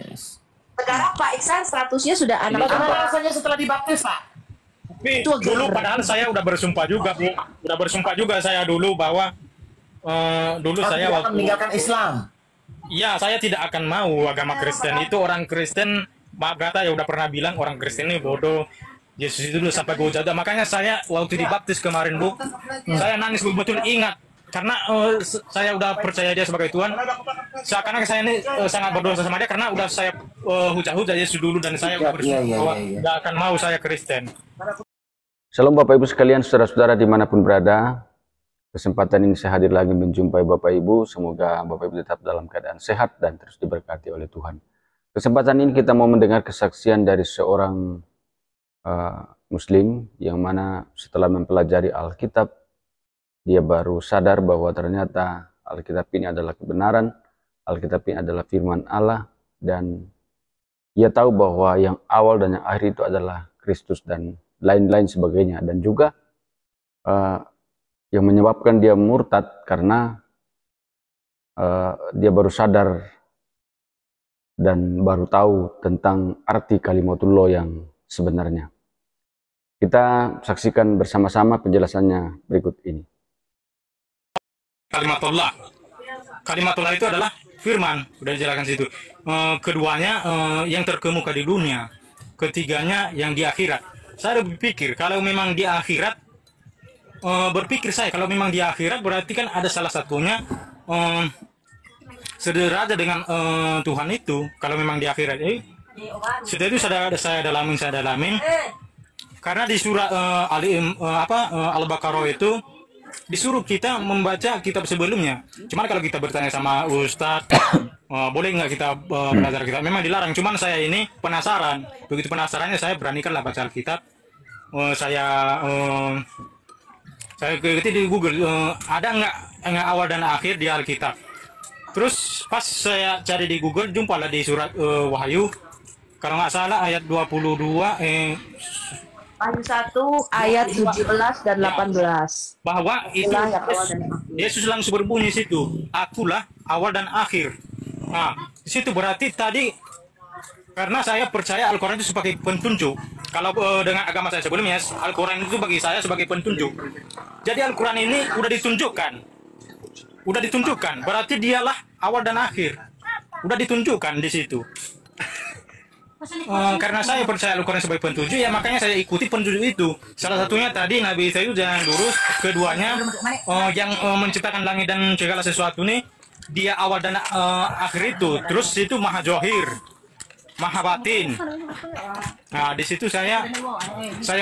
Yes. Sekarang Pak Iksan statusnya sudah anak Bagaimana rasanya setelah dibaptis, Pak? Tapi dulu padahal saya udah bersumpah juga, Bu. Udah bersumpah juga saya dulu bahwa dulu saya tidak akan waktu meninggalkan Islam. ya saya tidak akan mau agama Kristen. Itu orang Kristen, maaf kata ya udah pernah bilang orang Kristen ini bodoh. Yesus itu dulu sampai gue jaga. Makanya saya waktu dibaptis kemarin, Bu, saya nangis betul ingat karena saya udah percaya dia sebagai Tuhan. Seakan-akan saya ini sangat berdosa sama dia karena udah saya hujat-hujat Yesus dulu dan saya udah bersumpah bahwa tidak akan mau saya Kristen. Shalom Bapak Ibu sekalian, saudara-saudara dimanapun berada. Kesempatan ini saya hadir lagi menjumpai Bapak Ibu. Semoga Bapak Ibu tetap dalam keadaan sehat dan terus diberkati oleh Tuhan. Kesempatan ini kita mau mendengar kesaksian dari seorang Muslim yang mana setelah mempelajari Alkitab, dia baru sadar bahwa ternyata Alkitab ini adalah kebenaran, Alkitab ini adalah firman Allah, dan ia tahu bahwa yang awal dan yang akhir itu adalah Kristus dan lain-lain sebagainya. Dan juga yang menyebabkan dia murtad karena dia baru sadar dan baru tahu tentang arti kalimatullah yang sebenarnya. Kita saksikan bersama-sama penjelasannya berikut ini. Kalimatullah. Kalimatullah itu adalah firman, sudah dijelaskan situ. Keduanya yang terkemuka di dunia, ketiganya yang di akhirat. Saya berpikir kalau memang di akhirat, kalau memang di akhirat berarti kan ada salah satunya sederajat dengan Tuhan itu. Kalau memang di akhirat, setelah itu saya dalamin. Karena di surah Al-Baqarah itu disuruh kita membaca kitab sebelumnya. Cuman kalau kita bertanya sama Ustadz, boleh nggak kita belajar kitab? Memang dilarang. Cuman saya ini penasaran. Begitu penasarannya saya beranikanlah baca Alkitab. Saya ketik di Google, ada nggak awal dan akhir di Alkitab. Terus pas saya cari di Google, jumpalah di surat Wahyu. Kalau nggak salah ayat 22, Wahyu 1 ayat 17 dan 18. Bahwa itu Yesus langsung berbunyi situ, akulah awal dan akhir. Nah, di situ berarti tadi karena saya percaya Al-Quran itu sebagai petunjuk. Kalau dengan agama saya sebelumnya, Al-Quran itu bagi saya sebagai petunjuk. Jadi Al-Quran ini udah ditunjukkan. Berarti dialah awal dan akhir. Udah ditunjukkan di situ. Karena saya percaya Al-Quran sebagai petunjuk, ya makanya saya ikuti petunjuk itu. Salah satunya tadi Nabi Isa itu jangan lurus. Keduanya yang menciptakan langit dan segala sesuatu nih, dia awal dan akhir itu. Terus itu maha johir, maha batin. Nah di situ saya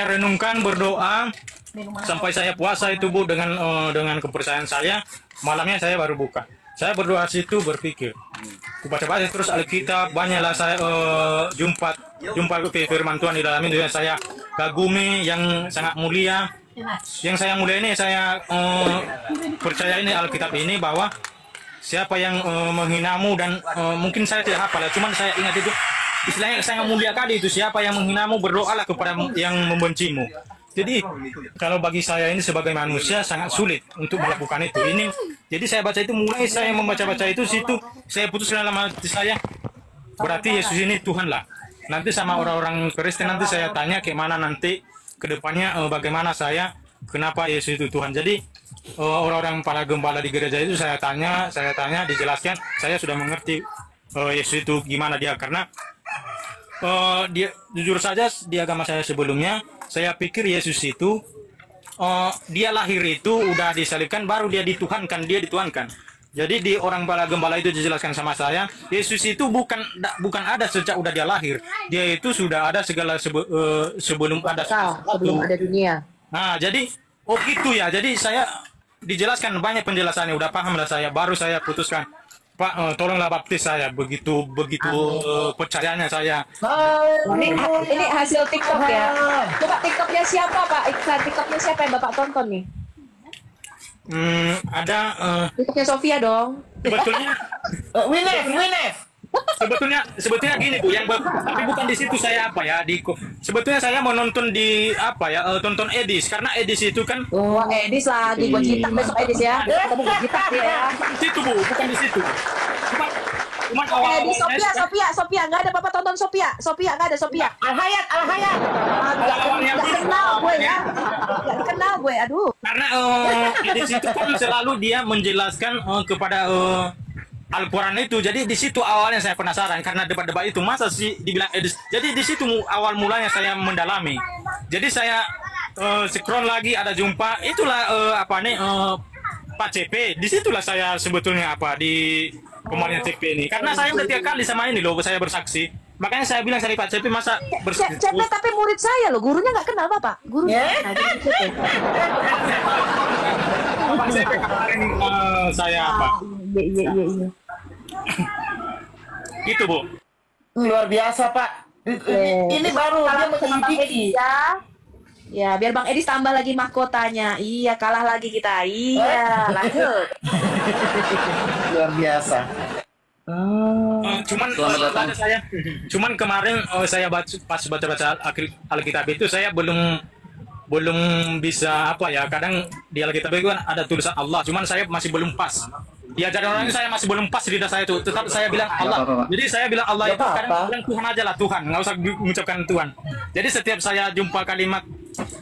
renungkan, berdoa sampai saya puasa itu, Bu, dengan kepercayaan saya. Malamnya saya baru buka. Saya berdoa situ, berpikir, baca-baca terus Alkitab, banyaklah saya jumpa firman Tuhan di dalam itu yang saya kagumi, yang sangat mulia. Yang saya mulia ini, saya percaya ini Alkitab ini, bahwa siapa yang menghinamu dan mungkin saya tidak hafal, cuman saya ingat itu istilahnya sangat mulia kali itu, siapa yang menghinamu berdoalah kepada yang membencimu. Jadi kalau bagi saya ini sebagai manusia sangat sulit untuk melakukan itu. Jadi saya baca itu, mulai saya membaca itu situ, saya putus dalam hati saya, berarti Yesus ini Tuhan lah. Nanti sama orang-orang Kristen nanti saya tanya gimana nanti kedepannya, bagaimana saya, kenapa Yesus itu Tuhan. Jadi orang-orang para gembala di gereja itu saya tanya, dijelaskan, saya sudah mengerti Yesus itu gimana dia, karena dia jujur saja di agama saya sebelumnya, saya pikir Yesus itu dia lahir itu udah disalibkan, baru dia dituhankan. Jadi di orang para gembala itu dijelaskan sama saya, Yesus itu bukan ada sejak udah dia lahir. Dia itu sudah ada segala sebelum ada dunia. Nah, jadi gitu ya. Jadi saya dijelaskan banyak penjelasannya, udah paham lah saya. Baru saya putuskan, Pak, tolonglah baptis saya. Begitu percayanya saya. Ini hasil TikTok ya. Coba TikToknya siapa, Pak Iksan? TikToknya siapa yang Bapak tonton nih? Ada TikToknya Sofia dong. sebetulnya Winef. sebetulnya gini, Bu, tapi bukan di situ saya sebetulnya saya mau nonton di tonton Edis, karena Edis itu kan Edis lagi gua citak besok Edis ya. Ketemu gua citak ya. Situ, Bu, bukan di situ. Cuma Cuman Di Sophia, nggak ada Bapak tonton Sophia, nggak ada Sophia. Al-Hayat, Al-Hayat. Nggak kenal gue ya, nggak kenal gue, aduh. karena di situ kan selalu dia menjelaskan kepada Al-Quran itu. Jadi di situ awalnya saya penasaran karena debat-debat itu masa sih dibilang edis. Jadi di situ awal mulanya saya mendalami. Jadi saya scroll lagi ada jumpa itulah Pak CP. Disitulah saya sebetulnya di Komandan CP ini. Karena saya udah 3 kali sama ini loh saya bersaksi. Makanya saya bilang dari Pak CP masa bersaksi. CP tapi murid saya loh, gurunya nggak kenal Bapak. Gurunya. Pak CP kemarin saya Iya. Gitu Bu. Luar biasa, Pak. Ini baru dia menyelidiki. Ya, biar Bang Edis tambah lagi mahkotanya. Iya, kalah lagi kita. Iya, lanjut. Luar biasa. Cuman kemarin saya pas baca Alkitab itu saya belum bisa kadang di Alkitab itu kan ada tulisan Allah, cuman saya masih belum pas. Diajarin orang itu saya masih belum pas di lidah saya itu, tetap saya bilang Allah. Jadi saya bilang Allah itu kadang bilang Tuhan aja lah, Tuhan, nggak usah mengucapkan Tuhan. Jadi setiap saya jumpa kalimat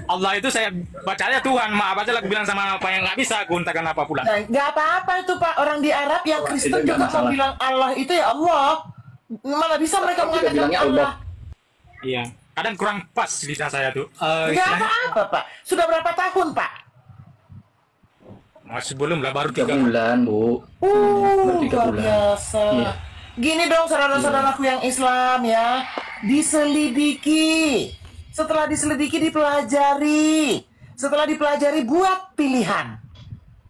Allah itu saya bacanya Tuhan, maaf aja lah bilang sama apa yang nggak bisa aku entahkan apa pula. Nggak apa-apa itu Pak, orang di Arab yang Kristen juga mau bilang Allah itu ya Allah. Mana bisa mereka mengatakan Allah? Iya, kadang kurang pas di lidah saya tuh. Nggak apa-apa Pak. Sudah berapa tahun Pak? Masih belum lah, baru 3 bulan, Bu. Luar biasa. Iya. Gini dong saudara-saudaraku yang Islam ya, diselidiki. Setelah diselidiki dipelajari. Setelah dipelajari buat pilihan.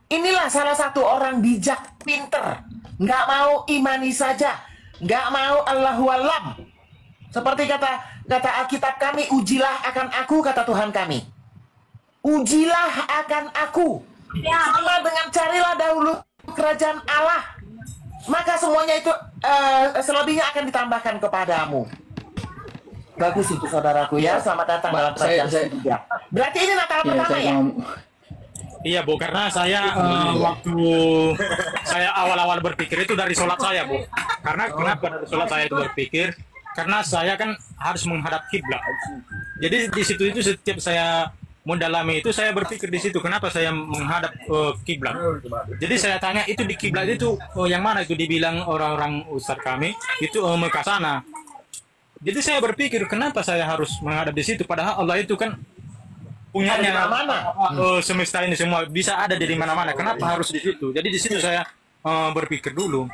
Inilah salah satu orang bijak, pinter. Nggak mau imani saja. Nggak mau Allahu Alam. Seperti kata Alkitab kami, ujilah akan aku, kata Tuhan kami. Ujilah akan aku. Sama dengan carilah dahulu kerajaan Allah, maka semuanya itu selebihnya akan ditambahkan kepadamu. Bagus itu saudaraku ya. Selamat datang dalam kerajaan surga. Berarti ini Natal pertama ya? Iya Bu, karena saya waktu saya awal-awal berpikir itu dari sholat saya Bu. Karena kenapa dari sholat saya itu berpikir? Karena saya kan harus menghadap kiblat. Jadi di situ itu setiap saya mendalami itu saya berpikir di situ kenapa saya menghadap kiblat. Jadi saya tanya itu di kiblat itu yang mana itu dibilang orang-orang ustaz kami itu Mekah sana. Jadi saya berpikir kenapa saya harus menghadap di situ padahal Allah itu kan punyanya semesta ini semua bisa ada di mana-mana. Kenapa harus di situ? Jadi di situ saya berpikir dulu.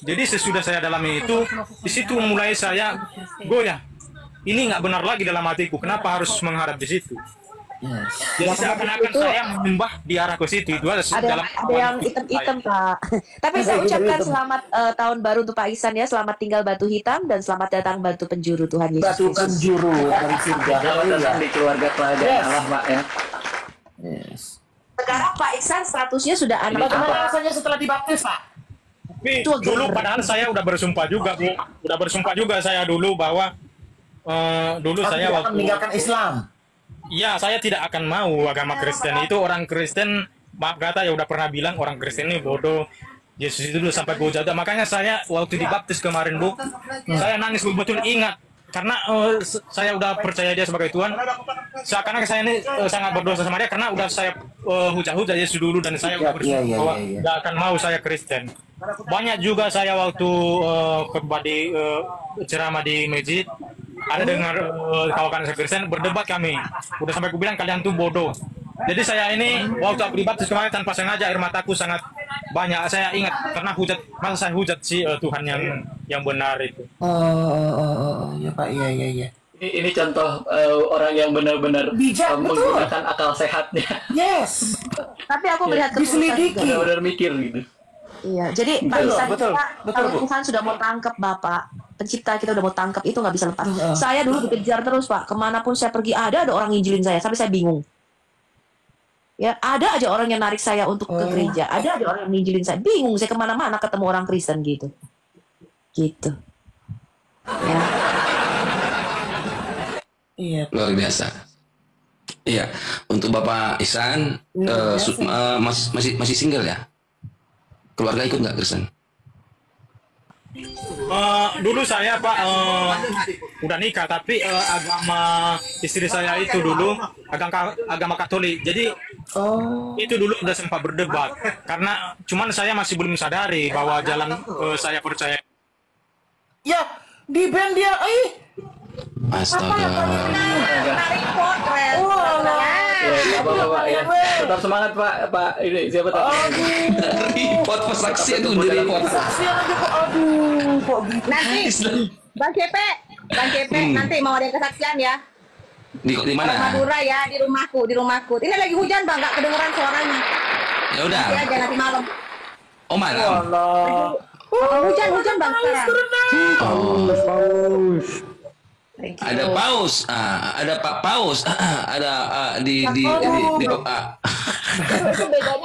Jadi sesudah saya dalami itu di situ mulai saya goyah. Ini nggak benar lagi dalam hatiku. Kenapa harus menghadap di situ? Jadi seakan-akan saya menyembah di arah ke situ. Itu ada yang hitam-hitam Pak. Tapi saya ucapkan selamat tahun baru untuk Pak Ihsan ya. Selamat tinggal batu hitam dan selamat datang batu penjuru Tuhan Yesus. Batu penjuru dari surga. Selamat datang di keluarga kerajaan Allah, Pak ya. Sekarang Pak Ihsan statusnya sudah anak. Bagaimana rasanya setelah dibaptis Pak? Tapi dulu padahal saya udah bersumpah juga Bu. Udah bersumpah juga saya dulu bahwa dulu saya waktu meninggalkan Islam. Ya, saya tidak akan mau agama Kristen. Itu orang Kristen, maaf kata ya udah pernah bilang orang Kristen ini bodoh. Yesus itu dulu sampai gue jatuh. Makanya saya waktu dibaptis kemarin Bu, saya nangis betul ingat. Karena saya udah percaya dia sebagai Tuhan. Seakan-akan saya ini sangat berdosa sama dia karena udah saya hujat-hujat Yesus dulu dan saya bersumpah bahwa tidak akan mau saya Kristen. Banyak juga saya waktu khotbah di ceramah di masjid ada dengar kawan-kawan saya Kristen berdebat kami. Udah sampai aku bilang kalian tuh bodoh. Jadi saya ini waktu aku dibaptis kemarin tanpa sengaja air mataku sangat banyak. Saya ingat karena masa saya hujat si Tuhan yang benar itu. Ya Pak, iya. Ini contoh orang yang benar-benar bijak, menggunakan akal sehatnya. Yes. Tapi aku melihat diselidiki. Benar-benar mikir gitu. Iya, jadi Pak Ihsan betul, kalau Tuhan sudah mau tangkap Bapak, pencipta kita udah mau tangkap itu nggak bisa lepas. Saya dulu dikejar terus Pak, kemanapun saya pergi ada orang nginjilin saya sampai saya bingung. Ya, ada aja orang yang narik saya untuk ke gereja, ada aja orang yang nginjilin saya, bingung saya kemana-mana ketemu orang Kristen gitu. Ya. Iya. Luar biasa. Iya, untuk Bapak Ihsan masih single ya? Keluarga ikut nggak Kristen? Dulu saya Pak udah nikah, tapi agama istri saya itu dulu agama Katolik. Jadi itu dulu udah sempat berdebat karena cuman saya masih belum sadari bahwa jalan saya percaya. Ya, di band dia, Astaga. Ya. Tetap semangat Pak. Ini siapa tahu. Report pesaksian itu di report. Kesaksian aja kok, aduh, kok gitu. Nanti Bang Kepe, nanti mau ada kesaksian ya. Di Orang mana? Madura ya, di rumahku. Ini lagi hujan Bang, nggak kedengeran suaranya. Ya udah. Nanti aja nanti malam. Oh malam. Allah. Hujan Bang sekarang. Ada paus, ada Pak Paus, ada di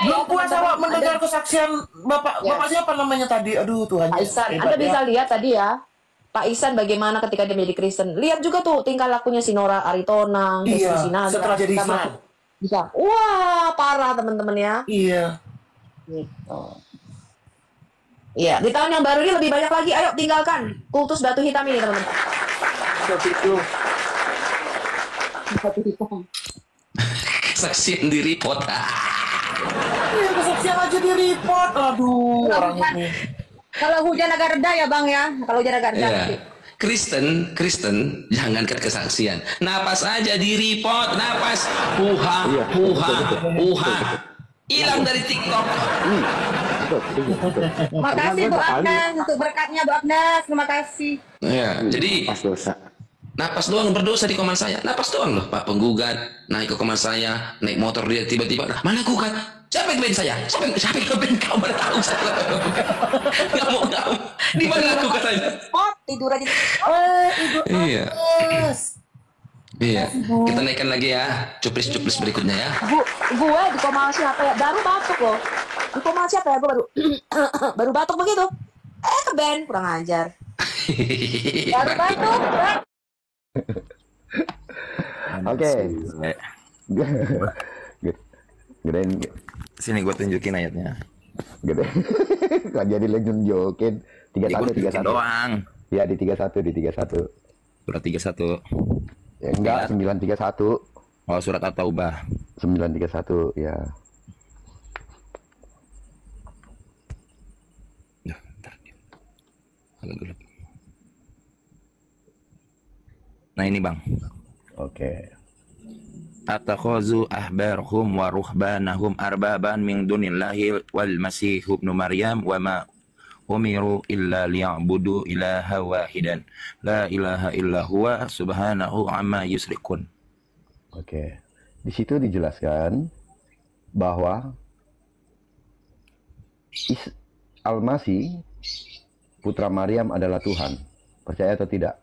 Belum puas awak mendengar kesaksian Bapak siapa namanya tadi? Aduh Tuhan. Pak Ihsan, Anda bisa lihat tadi ya, Pak Ihsan bagaimana ketika dia menjadi Kristen. Lihat juga tuh tingkah lakunya si Nora Aritonang, Iya, Sinaga, setelah jadi kita Islam. masuk. Bisa. Wah, parah teman-teman ya. Iya. Gitu. Iya, di tahun yang baru ini lebih banyak lagi. Ayo tinggalkan kultus batu hitam ini teman-teman. Begitu. Batu hitam. kesaksian di report. Iya, kesaksian aja di report. Aduh, orang ini. Kalau hujan agak reda ya Bang ya. Kalau hujan agak reda. Ya. Kristen, jangankan kesaksian. Napas aja di report, napas. Puha. Hilang dari TikTok. Makasih Bu Agnes untuk berkatnya Bu Agnes. Terima kasih. Ya, jadi napas doang berdosa di komen saya. Napas doang loh, Pak penggugat naik ke komen saya, naik motor dia tiba-tiba, mana gugat? Siapa yang nge-ban saya? Siapa yang nge-ban kau? Mana tahu saya? Nggak mau tahu. Di mana aku katanya? Oh, tidur aja. Ibu Iya. Agnes. Iya. Kita naikkan lagi ya, cuplis berikutnya ya. Gue di Komal siapa ya? Baru batuk loh. Di Komal siapa ya? Gue baru batuk begitu. Ke-ban, kurang ajar. Baru batuk. Oke. Gedein. Sini gue tunjukin ayatnya. Gede. Kok jadi nunjukin 31 doang. Ya di 31. Surat 31. Ya, enggak, 931. Oh, surat At-Taubah. 931 ya. Ya, bentar. Agak gelap. Nah, ini, Bang. Oke. Atakhazu ahbarhum wa ruhbanahum arbaban min dunillahi wal masih ibnu Maryam wa ma umiru illa liya'budu ilaha wahidan la ilaha illa huwa subhanahu amma yusrikun. Oke. Di situ dijelaskan bahwa Al-Masih putra Maryam adalah Tuhan. Percaya atau tidak?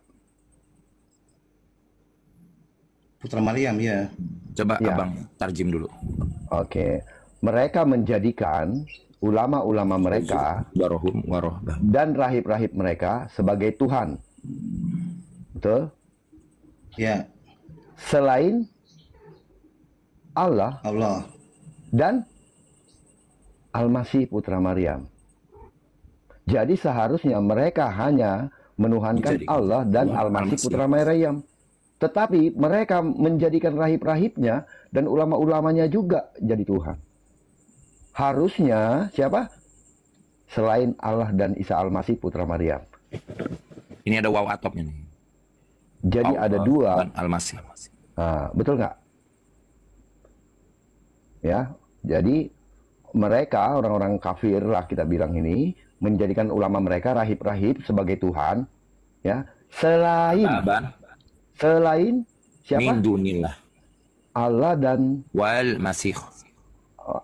Putra Maryam ya. Coba Ya. Abang tarjim dulu. Oke. Mereka menjadikan ulama-ulama mereka Warohum warohbah. dan rahib-rahib mereka sebagai Tuhan. Betul? Ya, Selain Allah dan Al-Masih putra Maryam. Jadi seharusnya mereka hanya menuhankan Allah dan Al-Masih putra Maryam. Tetapi mereka menjadikan rahib-rahibnya dan ulama-ulamanya juga jadi Tuhan. Harusnya siapa? Selain Allah dan Isa Al-Masih putra Maryam. Ini ada waw atopnya nih. Jadi ada dua. Dan Al-Masih. Nah, betul nggak? Ya, jadi mereka orang-orang kafir lah kita bilang ini menjadikan ulama mereka rahib-rahib sebagai Tuhan. Ya, selain siapa? Min dunillah. Allah dan Wal Masih.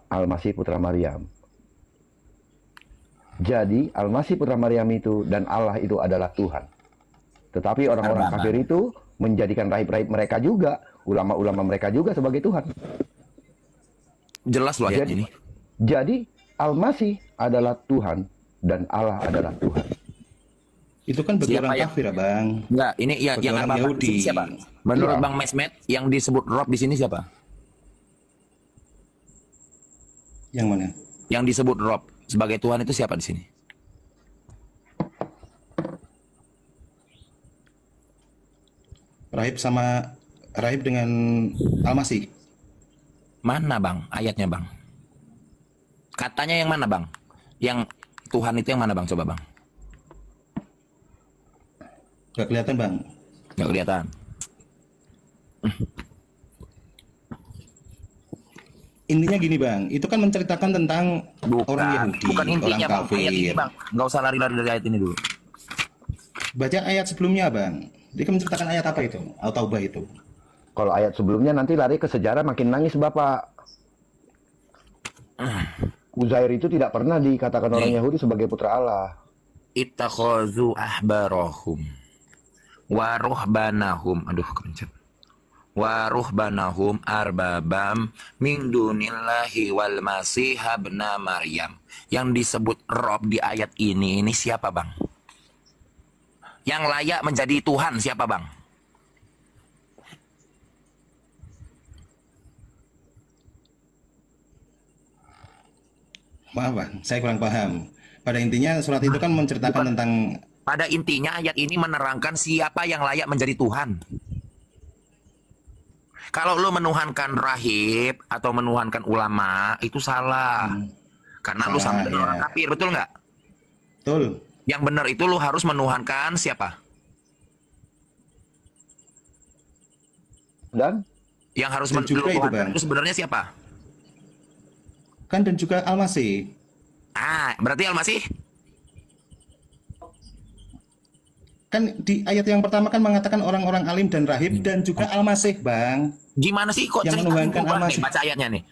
Al-Masih putra Maryam. Jadi Al-Masih putra Maryam itu dan Allah itu adalah Tuhan. Tetapi orang-orang kafir itu menjadikan rahib-rahib mereka juga, ulama-ulama mereka juga sebagai Tuhan. Jelas loh ayat ini. Jadi Al-Masih adalah Tuhan dan Allah adalah Tuhan. itu kan bagi orang kafir, Bang. Enggak, ini ya, Bagi yang orang apa Yahudi. siapa? Menurut Iya. Bang Mesmet yang disebut Rob di sini siapa? Yang mana? Yang disebut Rob sebagai Tuhan itu siapa di sini? rahib dengan Al-Masih. Mana bang ayatnya bang? Katanya yang mana bang? Yang Tuhan itu yang mana bang? Coba bang. Gak kelihatan bang. Gak kelihatan. Intinya gini bang, itu kan menceritakan tentang orang Yahudi, bukan intinya orang bang. Ayat ini kafir. bang. Nggak usah lari-lari dari ayat ini dulu. Baca ayat sebelumnya bang. Dia kan menceritakan ayat apa itu? Al-Taubah itu. Kalau ayat sebelumnya nanti lari ke sejarah makin nangis Bapak. Uzair itu tidak pernah dikatakan orang Yahudi sebagai putra Allah. Ittakhazu ahbarahum wa ruhbanahum. Aduh kepencet. Wa ruhbanahum arbabam min dunillahi wal masih ibna Maryam. Yang disebut Rob di ayat ini siapa bang? Yang layak menjadi Tuhan siapa bang? Maaf bang, saya kurang paham. Pada intinya surat itu kan menceritakan tentang... Pada intinya ayat ini menerangkan siapa yang layak menjadi Tuhan. Kalau lu menuhankan rahib atau menuhankan ulama itu salah. Karena lu sama dengan orang kafir, betul nggak? Betul. Yang benar itu lu harus menuhankan siapa? Dan? Yang harus menuhankan itu sebenarnya siapa? Kan dan juga Al-Masih. Berarti Al-Masih? Kan di ayat yang pertama kan mengatakan orang-orang alim dan rahib dan juga Al-Masih, Bang. Gimana sih kok yang menuhankan Al-Masih? Baca ayatnya nih.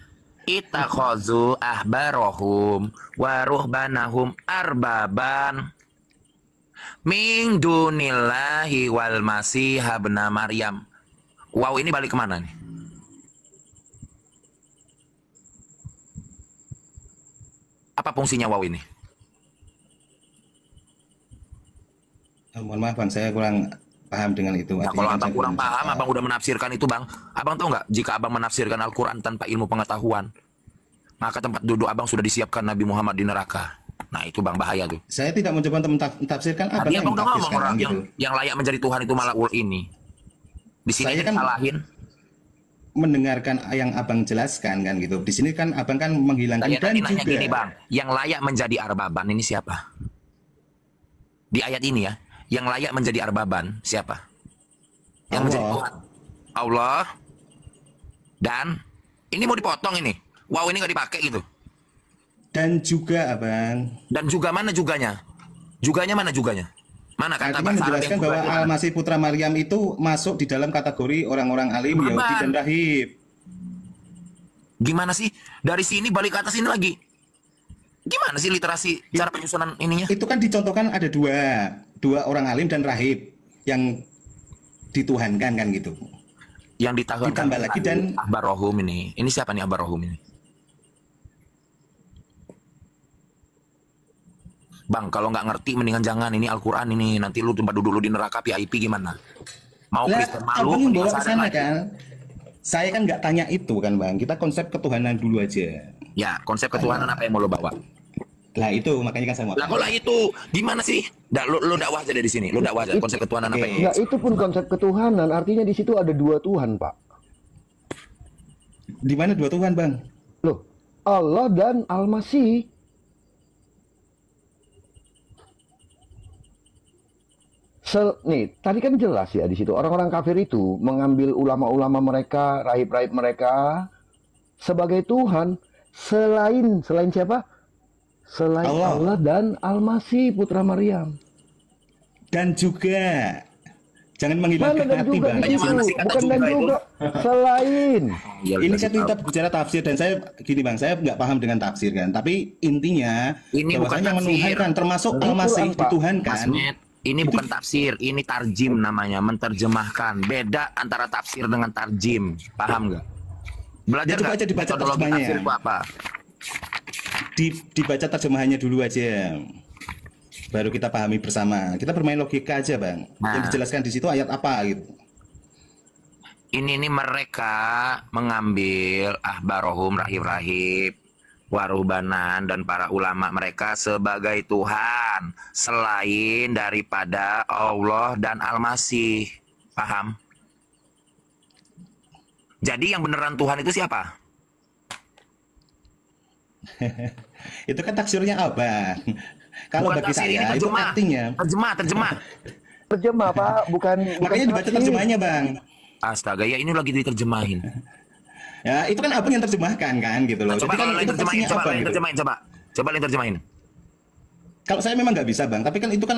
Ittakhazu ahbarahum wa ruhbanahum arbaban min dunillahi wal masih ibna Maryam. Wow, ini balik kemana nih? Apa fungsinya wow ini? Mohon maaf bang, saya kurang paham dengan itu. Nah, kalau abang kurang paham, abang udah menafsirkan itu bang. Abang tahu nggak, jika abang menafsirkan Al-Quran tanpa ilmu pengetahuan, maka tempat duduk abang sudah disiapkan Nabi Muhammad di neraka. Nah itu bang, bahaya tuh. Saya tidak mencoba untuk mentafsirkan apa yang udah ngomong orang yang layak menjadi Tuhan itu malah ini. Di sini saya kan salahin. Mendengarkan yang abang jelaskan kan gitu. Di sini kan abang kan menghilangkan dan juga gini bang, yang layak menjadi arbaban ini siapa? Di ayat ini ya, yang layak menjadi arbaban siapa? Yang menjadi Tuhan. Allah. Dan ini mau dipotong ini. Wow, ini nggak dipakai gitu. Dan juga abang. Dan juga mana juganya? Juganya mana juganya? Mana kata artinya menjelaskan bahwa Al-Masih putra Maryam itu masuk di dalam kategori orang-orang alim, Yahudi dan rahib. Gimana sih? Dari sini balik ke atas ini lagi. Gimana sih literasi cara penyusunan ininya? Itu kan dicontohkan ada dua orang alim dan rahib yang dituhankan kan gitu. Yang dituhankan. Ditambah lagi dan Ahbarahum ini. Ini siapa nih Ahbarahum ini? Bang, kalau nggak ngerti mendingan jangan. Ini Al-Quran ini. Nanti lu tempat duduk lu di neraka VIP gimana? Mau Kristen malu? Abang bawa ke sana kan? Saya kan nggak tanya itu kan bang. Kita konsep ketuhanan dulu aja. Ya, konsep ketuhanan apa yang mau lo bawa? Lah itu makanya kan saya mau. Lah kalau itu gimana sih? Lu dakwah aja dari sini. Lu dakwah aja konsep ketuhanan apa yang? Nah, itu pun konsep ketuhanan. Artinya di situ ada dua Tuhan, Pak. Di mana dua Tuhan, Bang? Loh, Allah dan Al-Masih. Nih, tadi kan jelas ya di situ orang-orang kafir itu mengambil ulama-ulama mereka, rahib-rahib mereka sebagai Tuhan selain siapa? Selain Allah dan Al-Masih putra Maryam. Dan juga jangan menghilangkan hati bang. Bukan dan juga selain. Ini kan kita bicara tafsir dan saya gini bang, saya nggak paham dengan tafsir kan. Tapi intinya ini bukan yang menuhankan termasuk Al-Masih dituhankan. Ini bukan tafsir, ini tarjim namanya, menterjemahkan. Beda antara tafsir dengan tarjim, paham nggak? Belajar nggak? Aja dibaca tafsir itu apa? Dibaca terjemahannya dulu aja, baru kita pahami bersama. Kita bermain logika aja bang. Yang dijelaskan di situ ayat apa gitu. Ini mereka mengambil ahbarahum, rahib-rahib, warubanan dan para ulama mereka sebagai Tuhan selain daripada Allah dan Al-Masih. Paham? Jadi yang beneran Tuhan itu siapa? Itu kan taksirnya abang. Kalau Bukan bagi tafsir, ini saya itu terjemah. artinya. Terjemah. Terjemah Pak, bukan Makanya dibaca tafsir. terjemahnya bang. Astaga, ya ini lagi diterjemahin. Ya itu kan abang yang terjemahkan kan gitu loh. Nah, coba Jadi kan kalau lain itu terjemahin, taksirnya coba abang lain gitu. terjemahin, coba lain terjemahin. Kalau saya memang nggak bisa bang, tapi kan itu kan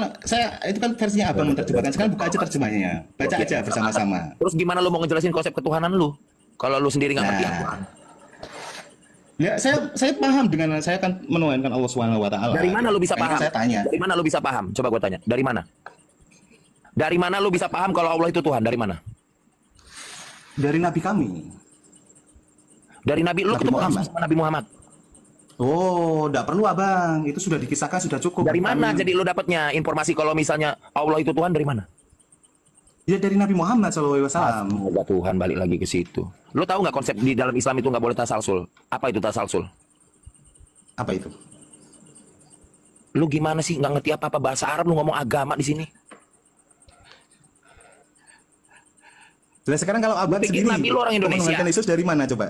versinya abang menerjemahkan. Sekarang buka aja terjemahnya, baca aja bersama-sama. Terus gimana lu mau ngejelasin konsep ketuhanan lu? Kalau lu sendiri nggak ngerti Nah. Al-Quran. Ya saya paham dengan saya kan menuhankan Allah Subhanahu Wa Taala. Dari mana lu bisa Makanya paham? Saya tanya. Dari mana lu bisa paham? Coba gua tanya. Dari mana? Dari mana lu bisa paham kalau Allah itu Tuhan? Dari mana? Dari Nabi kami. Dari Nabi lu Nabi ketemu Muhammad. langsung sama Nabi Muhammad. Oh, enggak perlu abang. Itu sudah dikisahkan, sudah cukup. Dari mana Kami- jadi lu dapatnya informasi kalau misalnya Allah itu Tuhan dari mana? Ya dari Nabi Muhammad SAW. Semoga Tuhan balik lagi ke situ. Lu tahu nggak konsep di dalam Islam itu nggak boleh tasalsul? Apa itu tasalsul? Apa itu? Lu gimana sih nggak ngerti apa-apa bahasa Arab lu ngomong agama di sini? Jadi sekarang kalau abang Lu pikir sendiri Nabi lu orang Indonesia? menuhankan Yesus dari mana coba?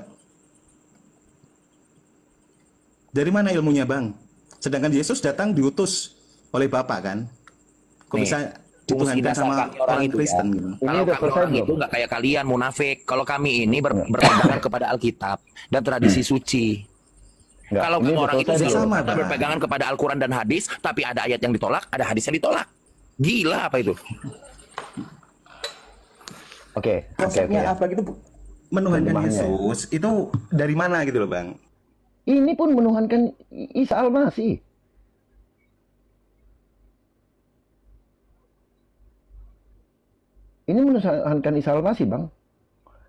Dari mana ilmunya bang? Sedangkan Yesus datang diutus oleh Bapa kan? Kok Nih, bisa fungsi dituhankan dasar sama kami orang orang itu Kristen ya. gitu? Ini Kalau udah kami selesai orang belum? itu nggak kayak kalian munafik. Kalau kami ini berpegangan kepada Alkitab dan tradisi suci. Enggak, Kalau ini kamu udah orang itu selesai belum? sama, kita Bang. berpegangan kepada Al-Quran dan hadis, tapi ada ayat yang ditolak, ada hadis yang ditolak. Gila apa itu? Oke. Konsepnya apa gitu? Menuhankan Terjemahannya. Yesus itu dari mana gitu loh bang? Ini pun menuhankan Isa Al-Masih. Ini menuhankan Isa Al-Masih, Bang.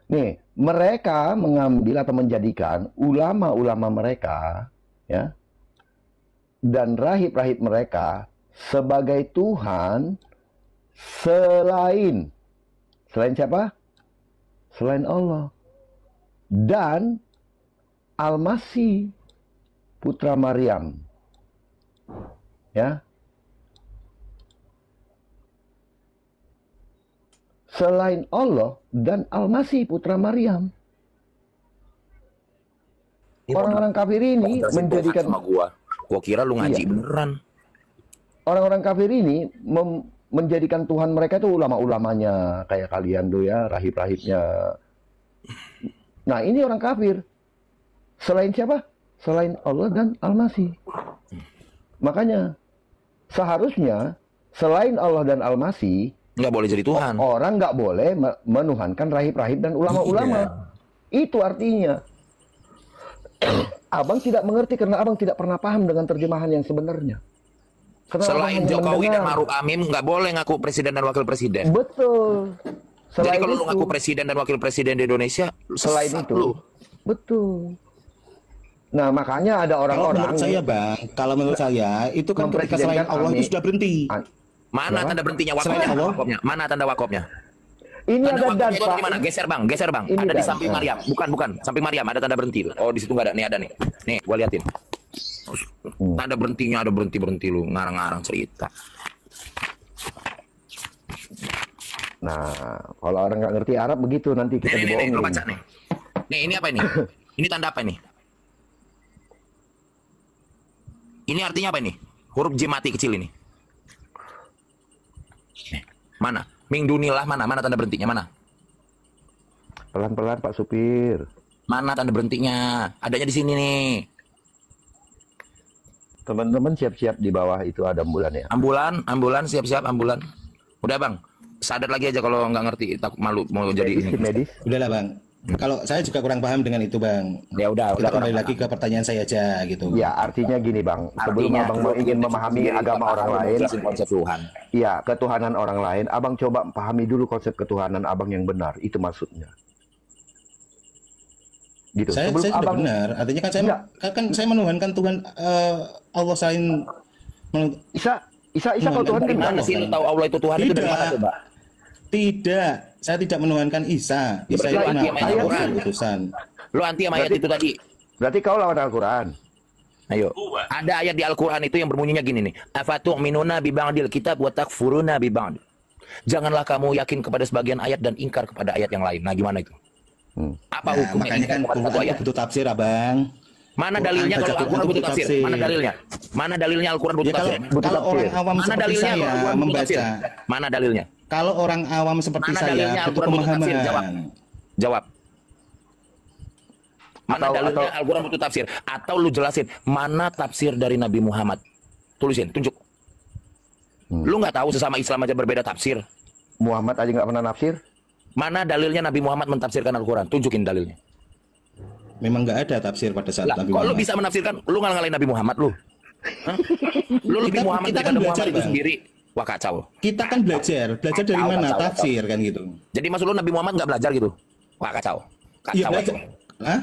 Nih, mereka mengambil atau menjadikan ulama-ulama mereka, ya, dan rahib-rahib mereka sebagai Tuhan selain siapa? Selain Allah. Dan Al-Masih putra Maryam. Ya. Selain Allah dan Al-Masih putra Maryam. Orang-orang kafir ini menjadikan sama gua kira lu ngaji Iya. beneran. orang-orang kafir ini menjadikan Tuhan mereka itu ulama-ulamanya kayak kalian tuh ya, rahib-rahibnya. Nah, ini orang kafir. Selain siapa? Selain Allah dan Al-Masih. Makanya seharusnya selain Allah dan Al-Masih Nggak boleh jadi Tuhan. orang nggak boleh menuhankan rahib-rahib dan ulama-ulama. Itu artinya. Abang tidak mengerti karena abang tidak pernah paham dengan terjemahan yang sebenarnya. Karena abang Selain hanya Jokowi dan mendengar. Maruf Amin nggak boleh ngaku presiden dan wakil presiden. Betul. Jadi Selain kalau lu itu, ngaku presiden dan wakil presiden di Indonesia, selain sesat itu, lu. betul. Nah, makanya ada Kalau orang-orang menurut saya bang, kalau menurut saya itu kan ketika selain mempresidenkan Allah itu Amin. sudah berhenti. Mana Kenapa? tanda berhentinya Selain wakopnya? Allah. Wakopnya? Mana tanda wakopnya? Ini Tanda ada dan wakopnya itu Pak. di mana? Geser bang, geser bang. Ini Ada di dan. samping Maryam. Bukan. Samping Maryam ada tanda berhenti. Oh di situ nggak ada. Nih ada nih. Nih gua liatin. Tanda berhentinya ada berhenti lu ngarang-ngarang cerita. Nah, kalau orang nggak ngerti Arab begitu nanti kita Nih, lu dibohongin. baca nih. Nih ini apa ini? Ini tanda apa ini? Ini artinya apa ini? Huruf J mati kecil ini. Nih, mana? Ming dunilah mana? Mana tanda berhentinya mana? Pelan-pelan Pak Supir. Mana tanda berhentinya? Adanya di sini nih. Teman-teman siap-siap di bawah itu ada ambulan ya. Ambulan, siap-siap ambulan. Udah bang, sadar lagi aja kalau nggak ngerti, takut malu mau jadi Medis, tim ini. medis. Udahlah bang. Kalau saya juga kurang paham dengan itu bang. Ya udah Kita kembali lagi ke pertanyaan saya aja gitu. Ya, artinya gini Bang. Sebelum Artinya, Abang mau ingin memahami agama orang lain, jelasin konsep Tuhan. ya, ketuhanan orang lain, Abang coba pahami dulu konsep ketuhanan Abang yang benar. Itu maksudnya. Gitu. Saya Sebelum sudah Abang benar. Artinya kan saya Enggak. kan saya menuhankan Tuhan Allah selain Isa kalau Tuhan kan Dari mana Allah. sih lu tahu Allah itu Tuhan itu dari mana Tidak. coba? Tidak. Saya tidak menuhankan Isa. Ya, Isa berarti itu lu anti anak sama Al-Quran. utusan. Lu anti sama ayat Berarti- itu tadi. Berarti kau lawan Al-Quran. Ayo. Ada ayat di Al-Quran itu yang berbunyinya gini nih. Afatu'minuna bi ba'dil kitab wa takfuruna bi ba'd. Janganlah kamu yakin kepada sebagian ayat dan ingkar kepada ayat yang lain. Nah, gimana itu? Apa Nah, hukumnya? makanya kan Satu Quran ayat. butuh tafsir, Abang. Mana Quran, dalilnya baca kalau Quran Al-Quran butuh butuh tafsir? tafsir. Mana dalilnya? Mana dalilnya Al-Quran butuh Ya, tafsir? kalau orang awam Mana seperti dalilnya saya kalau Al-Quran butuh tafsir? membaca. Mana dalilnya? Kalau orang awam seperti Mana saya dalilnya butuh Al-Quran butuh tafsir? Jawab. pemahaman. Jawab. Mana dalilnya Al-Quran butuh tafsir? Atau lu jelasin mana tafsir dari Nabi Muhammad? Tulisin, tunjuk. Lu nggak tahu sesama Islam aja berbeda tafsir. Muhammad aja nggak pernah nafsir. Mana dalilnya Nabi Muhammad mentafsirkan Al-Quran? Tunjukin dalilnya. Memang nggak ada tafsir pada saat Lah, Nabi kok lu Muhammad. bisa menafsirkan? Lu ngalahin Nabi Muhammad lu? Hah? Lu lebih Muhammad kita kan daripada belajar, Muhammad itu Bang. sendiri. Wah kacau. Kita kan belajar dari Kacau, mana kacau, tafsir kan gitu. Jadi maksud lu Nabi Muhammad nggak belajar gitu? Wah kacau. Iya Kacau. belajar. Hah?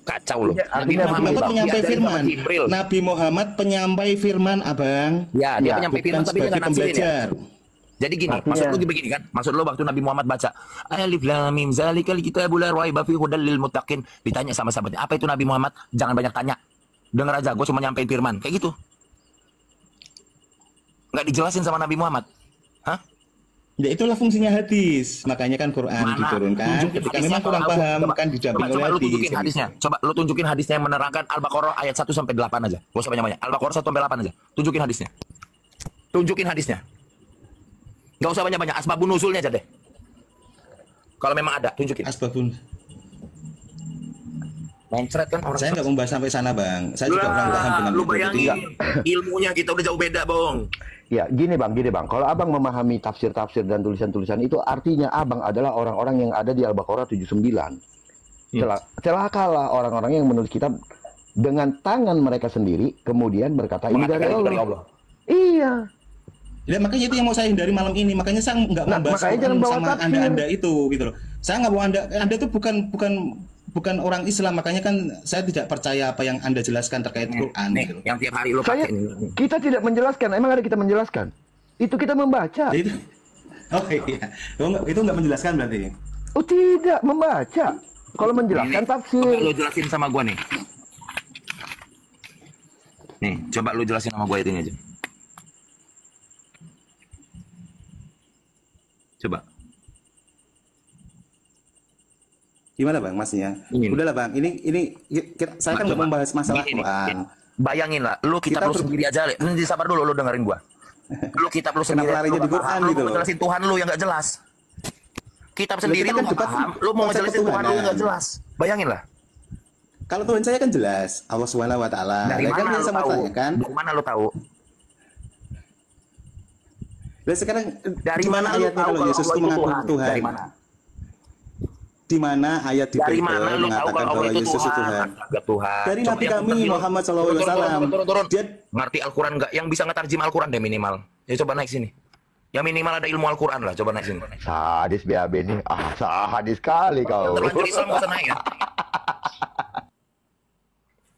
Kacau lu. Iya, Nabi artinya Muhammad Muhammad Bang, penyampai diajarin sama firman. Jibril. Nabi Muhammad penyampai firman, Abang. Ya, dia Ya, penyampai Bukan firman tapi dia sebagai nggak nafsirin ya. pembelajar. Jadi gini, Artinya- maksud lu begini kan? Maksud lu waktu Nabi Muhammad baca Alif Lam Mim zalikal kitabul la raiba fihi hudal lil muttaqin, ditanya sama sahabatnya, "Apa itu Nabi Muhammad?" Jangan banyak tanya. Dengar aja, gue cuma nyampein firman. Kayak gitu. Nggak dijelasin sama Nabi Muhammad. Hah? Ya itulah fungsinya hadis. Makanya kan Quran Mana? diturunkan. Tunjukin Ketika hadisnya memang kurang kalau paham coba, kan didampingi coba oleh lu hadis. tunjukin hadisnya. Coba lu tunjukin hadisnya yang menerangkan Al-Baqarah ayat 1 sampai 8 aja. Gak usah banyak-banyak. Al-Baqarah 1 sampai 8 aja. Tunjukin hadisnya. Tunjukin hadisnya. Gak usah banyak-banyak. Asbabun nuzulnya aja deh. Kalau memang ada, tunjukin. Asbabun. Moncret kan orang. Saya nggak membahas sampai sana, Bang. Saya juga kurang paham dengan Lu itu. Jadi bayangin ilmunya kita udah jauh beda, Bong. Ya, gini bang. Kalau abang memahami tafsir-tafsir dan tulisan-tulisan itu, artinya abang adalah orang-orang yang ada di Al-Baqarah 79. Celakalah orang-orang yang menulis kitab dengan tangan mereka sendiri, kemudian berkata ini dari Mengatakan itu dari Allah. Iya. Ya, makanya itu yang mau saya hindari malam ini. Makanya saya nggak Nah, membahas makanya jangan Quran bawa sama tafsir. anda itu gitu loh. Saya nggak mau anda itu bukan orang Islam. Makanya kan saya tidak percaya apa yang anda jelaskan terkait Quran. Nih, Gitu loh. yang tiap hari lu pakai nih. Kita tidak menjelaskan. Emang ada kita menjelaskan? Itu kita membaca. Ya, itu. Oh iya. Itu nggak menjelaskan berarti. Oh tidak, membaca. Kalau menjelaskan Coba tafsir. lu jelasin sama gua nih. Nih, coba lu jelasin sama gua itu aja. Coba. Gimana Bang masnya? Ini. Udahlah Bang. Saya kan nggak Coba. membahas masalah Gini, Quran. Bayangin lah, lu kitab Kita lu sendiri aja, Le. Nanti sabar dulu, lu dengerin gua. Lu kitab lu sendiri, Kenapa larinya lu di nggak Quran paham, lu gitu mau loh? jelasin Tuhan lu yang nggak jelas. Kitab sendiri kita lu kan nggak debat paham, lu mau konsep ngejelasin Tuhan lu yang nggak ketuhanan. jelas. Bayangin lah. Kalau Tuhan saya kan jelas, Allah Subhanahu wa taala. Dari Ya kan mana dia lu sama tahu? saya kan. Dari mana lu tahu? Dan sekarang Dari di mana lu ayatnya tahu kalau kalau Yesus Allah itu itu mengaku Tuhan? Tuhan? Dari mana? Di mana ayat di Dari Bible mana lu tahu mengatakan kalau bahwa Allah itu Yesus itu Tuhan? Tuhan? Astaga, Tuhan. Dari Coba Nabi yang kami ngerti, Muhammad SAW. turun. Dia Ngerti Al-Quran nggak? Yang bisa ngetarjim Al-Quran deh minimal. Ya coba naik sini. Yang minimal ada ilmu Al-Quran lah. Coba naik sini. Sadis BAB nih. Sadis sekali kau. Terlanjur Islam nggak usah naik ya.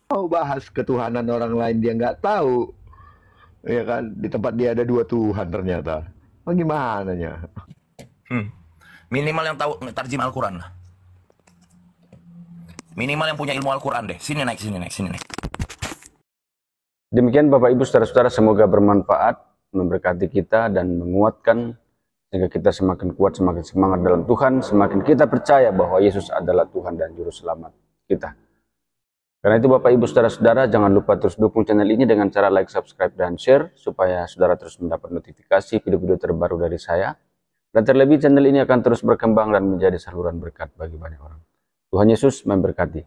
Mau bahas ketuhanan orang lain dia nggak tahu. Ya kan, di tempat dia ada 2 Tuhan ternyata. Bagaimana nya? Minimal yang tahu tarjim Al-Quran lah. Minimal yang punya ilmu Al-Quran deh. Sini naik. Demikian Bapak Ibu Saudara-saudara, semoga bermanfaat, memberkati kita dan menguatkan sehingga kita semakin kuat, semakin semangat dalam Tuhan, semakin kita percaya bahwa Yesus adalah Tuhan dan Juru Selamat kita. Karena itu Bapak Ibu Saudara-saudara, jangan lupa terus dukung channel ini dengan cara like, subscribe, dan share supaya saudara terus mendapat notifikasi video-video terbaru dari saya. Dan terlebih channel ini akan terus berkembang dan menjadi saluran berkat bagi banyak orang. Tuhan Yesus memberkati.